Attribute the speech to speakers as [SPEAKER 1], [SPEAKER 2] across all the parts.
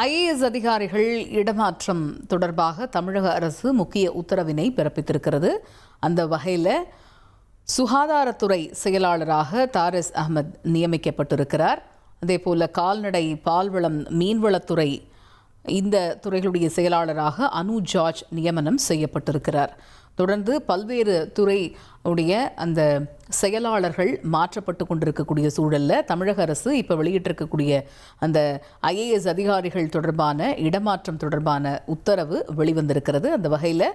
[SPEAKER 1] IAS அதிகாரிகள் இடமாற்றம் தொடர்பாக தமிழக அரசு முக்கிய உத்தரவினை பிறப்பித்திருக்கிறது. அந்த வகையில் சுகாதாரத்துறை செயலாளராக தாரிஸ் அகமது நியமிக்கப்பட்டிருக்கிறார். அதேபோல கால்நடை, பால்வளம், மீன்வளத்துறை இந்த துறைகளுடைய செயலாளராக அனு ஜார்ஜ் நியமனம் செய்யப்பட்டிருக்கிறார். தொடர்ந்து பல்வேறு துறையுடைய அந்த செயலாளர்கள் மாற்றப்பட்டு கொண்டிருக்கக்கூடிய சூழலில் தமிழக அரசு இப்போ வெளியிட்டிருக்கக்கூடிய அந்த ஐஏஎஸ் அதிகாரிகள் தொடர்பான இடமாற்றம் தொடர்பான உத்தரவு வெளிவந்திருக்கிறது. அந்த வகையில்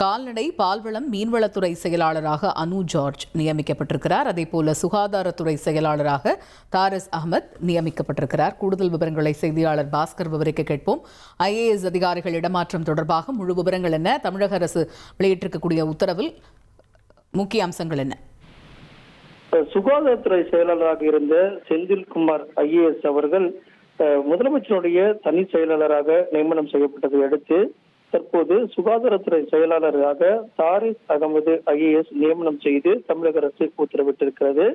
[SPEAKER 1] கால்நடை, பால்வளம், மீன்வளத்துறை செயலாளராக அனு ஜார்ஜ் நியமிக்கப்பட்டிருக்கிறார். அதேபோல சுகாதாரத்துறை செயலாளராக தாரிஸ் அகமது நியமிக்கப்பட்டிருக்கிறார். கூடுதல் விவரங்களை செய்தியாளர் பாஸ்கர் விவரிக்க கேட்போம். ஐஏஎஸ் அதிகாரிகள் இடமாற்றம் தொடர்பாக முழு விவரங்கள் என்ன? தமிழக அரசு வெளியிட்டிருக்கக்கூடிய உத்தரவில் முக்கிய அம்சங்கள் என்ன?
[SPEAKER 2] சுகாதாரத்துறை செயலாளராக இருந்த செந்தில்குமார் ஐஏஎஸ் அவர்கள் முதலமைச்சருடைய தனி செயலாளராக நியமனம் செய்யப்பட்டதை அடுத்து தற்போது சுகாதாரத்துறை செயலாளராக தாரிஸ் அகமது ஐஏஎஸ் நியமனம் செய்து தமிழக அரசு உத்தரவிட்டிருக்கிறது.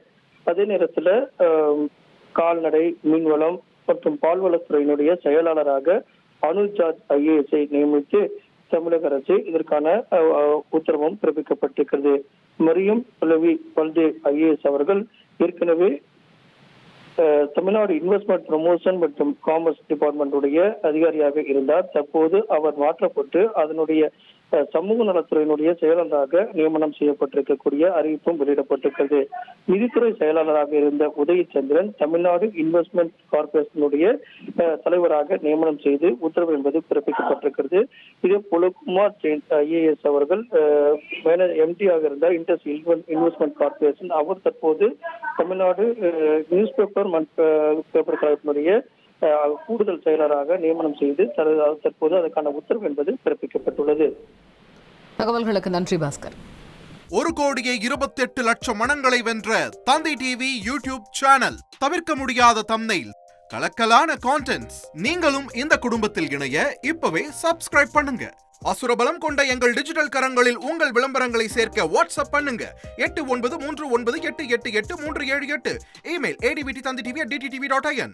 [SPEAKER 2] அதே நேரத்தில் கால்நடை, மீன்வளம் மற்றும் பால்வளத்துறையினுடைய செயலாளராக அனு ஜார்ஜ் ஐஏஎஸ்ஐ நியமித்து தமிழக அரசு இதற்கான உத்தரவும் பிறப்பிக்கப்பட்டிருக்கிறது. மரியம் பல்லவி பல்தே ஐஏஎஸ் அவர்கள் ஏற்கனவே தமிழ்நாடு இன்வெஸ்ட்மெண்ட் ப்ரமோஷன் மற்றும் காமர்ஸ் டிபார்ட்மெண்டுடைய அதிகாரியாக இருந்தார். தற்போது அவர் மாற்றப்பட்டு அதனுடைய சமூக நலத்துறையினுடைய செயலாளராக நியமனம் செய்யப்பட்டிருக்கக்கூடிய அறிவிப்பும் வெளியிடப்பட்டிருக்கிறது. நிதித்துறை செயலாளராக இருந்த உதயச்சந்திரன் தமிழ்நாடு இன்வெஸ்ட்மெண்ட் கார்பரேஷனுடைய தலைவராக நியமனம் செய்து உத்தரவு என்பது பிறப்பிக்கப்பட்டிருக்கிறது. இதே போல குமார் ஜெயின் ஐஏஎஸ் அவர்கள் எம்டியாக இருந்தார் இண்டஸ் இன்வெஸ்ட்மெண்ட் கார்பரேஷன். அவர் தற்போது தமிழ்நாடு நியூஸ் பேப்பர் கழகத்தினுடைய கூடுதல் செயலராக நியமனம் செய்து தற்போது அதற்கான உத்தரவு என்பது பிறப்பிக்கப்பட்டுள்ளது.
[SPEAKER 1] தகவல்களுக்கு நன்றி பாஸ்கர்.
[SPEAKER 3] 1,28,00,000 மனங்களை வென்ற தந்தி டிவி யூடியூப் சேனல். தவிர்க்க முடியாத தம்ப்நெயில், கலக்கலான கான்டென்ட்ஸ். நீங்களும் இந்த குடும்பத்தில் இணைய இப்பவே சப்ஸ்கிரைப் பண்ணுங்க. அசுரபலம் கொண்ட எங்கள் டிஜிட்டல் கரங்களில் உங்கள் விளம்பரங்களை சேர்க்க வாட்ஸ்அப் பண்ணுங்க. 8939888838. Email advtthanditv@dttv.in.